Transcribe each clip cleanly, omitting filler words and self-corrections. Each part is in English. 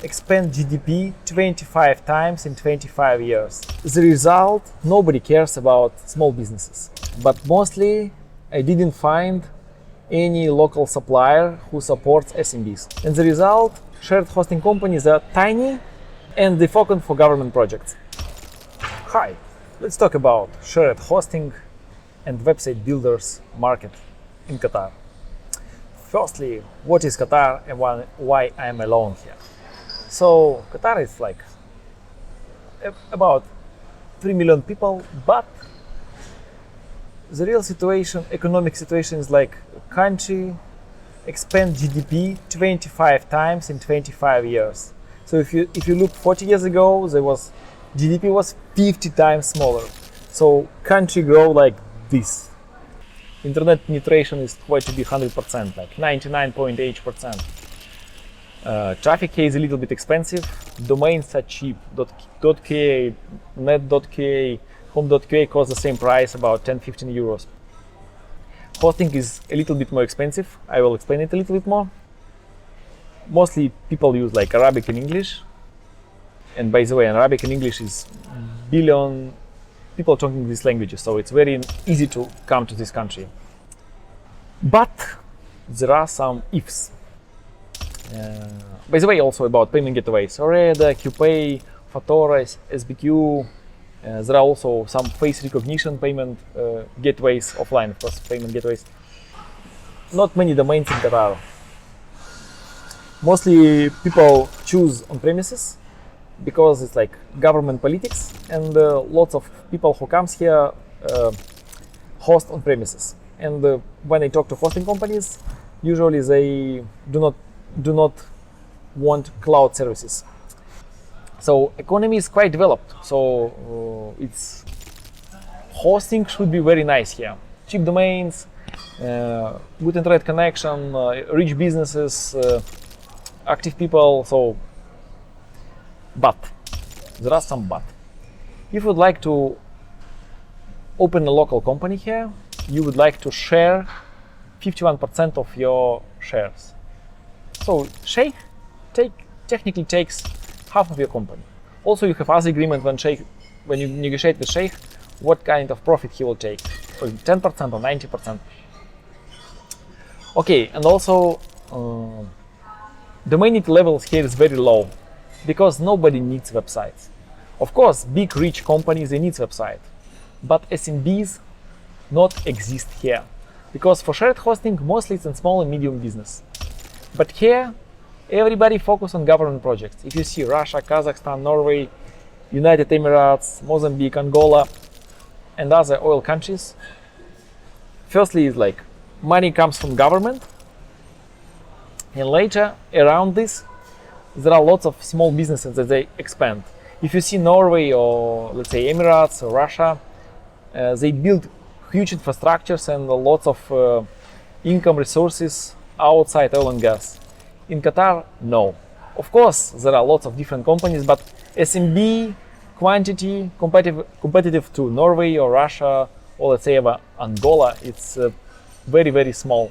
expand GDP 25 times in 25 years. The result, nobody cares about small businesses. But mostly, I didn't find any local supplier who supports SMBs. And the result, shared hosting companies are tiny and they focus for government projects. Hi, let's talk about shared hosting and website builders market in Qatar. Firstly, what is Qatar and why I'm alone here? So Qatar is like about 3 million people, but the real situation, economic situation is like country expand GDP 25 times in 25 years. So if you look 40 years ago, GDP was 50 times smaller. So country grow like this. Internet penetration is going to be 100%, like 99.8%. Traffic here is a little bit expensive. Domains are cheap. .qa, net.qa, com.qa cost the same price, about 10-15 euros. Hosting is a little bit more expensive. I will explain it a little bit more. Mostly people use like Arabic and English. And by the way, Arabic and English is billion people talking these languages, so it's very easy to come to this country. But there are some ifs. By the way, also about payment gateways, Ooredoo, Qpay, Fatora, SBQ. There are also some face recognition payment gateways, offline, of course, payment gateways. Not many domains in Qatar. Mostly people choose on premises because it's like government politics, and lots of people who comes here host on premises. And when I talk to hosting companies, usually they do not want cloud services. So economy is quite developed. So it's hosting should be very nice here. Cheap domains, good internet connection, rich businesses, active people. So, but there are some but. If you would like to open a local company here, you would like to share 51% of your shares. So Sheikh technically takes half of your company. Also, you have other agreement when you negotiate with Sheikh, what kind of profit he will take, for 10% or 90%. Okay, and also Domainity levels here is very low because nobody needs websites. Of course, big rich companies, they need website, but SMBs not exist here because for shared hosting, mostly it's in small and medium business. But here, everybody focus on government projects. If you see Russia, Kazakhstan, Norway, United Emirates, Mozambique, Angola, and other oil countries, firstly is like money comes from government, and later around this, there are lots of small businesses that they expand. If you see Norway or let's say Emirates or Russia, they build huge infrastructures and lots of income resources outside oil and gas. In Qatar, no. Of course, there are lots of different companies, but SMB quantity competitive to Norway or Russia or let's say Angola, it's very, very small.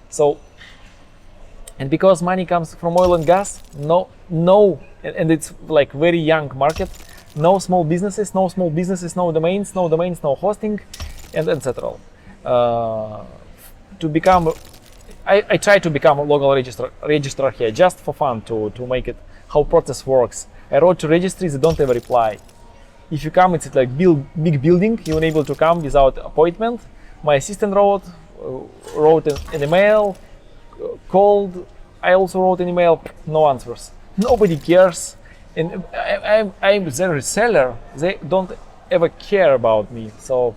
So, and because money comes from oil and gas, no, and it's like very young market, no small businesses, no domains, no hosting, and etc. To become, I try to become a local registrar here just for fun to make it how process works. I wrote to registries, they don't ever reply. If you come, it's like big building, you're unable to come without appointment. My assistant wrote an email, called, I also wrote an email, no answers. Nobody cares, and I'm their reseller, they don't ever care about me. So,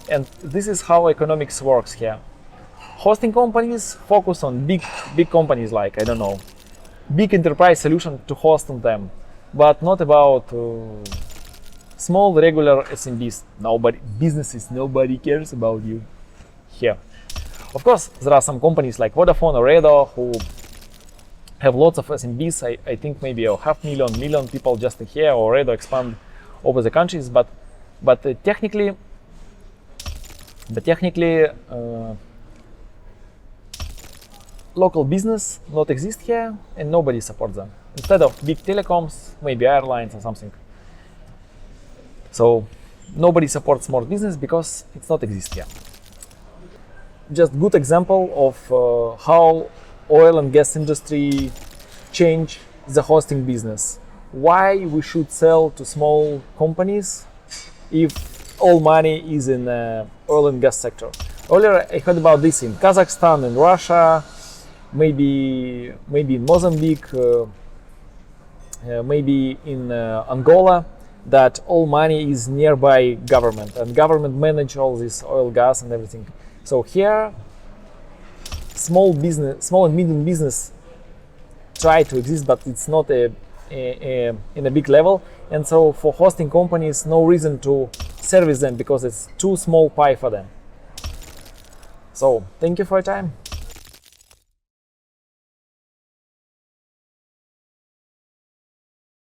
and this is how economics works here. Hosting companies focus on big companies like, I don't know, big enterprise solution to host on them, but not about small regular SMBs. Nobody cares about you here. Of course, there are some companies like Vodafone or Ooredoo who have lots of SMBs. I think maybe a 500,000 people just here, or Ooredoo expand over the countries. But technically, local business not exist here, and nobody supports them. instead of big telecoms, maybe airlines or something. So nobody supports small business because it's not exist yet. Just good example of how oil and gas industry change the hosting business. Why we should sell to small companies if all money is in oil and gas sector? Earlier I heard about this in Kazakhstan and Russia, maybe in Mozambique, maybe in Angola, that all money is nearby government and government manage all this oil, gas and everything. So here small and medium business try to exist, but it's not in a big level, and so for hosting companies no reason to service them because it's too small pie for them. So thank you for your time.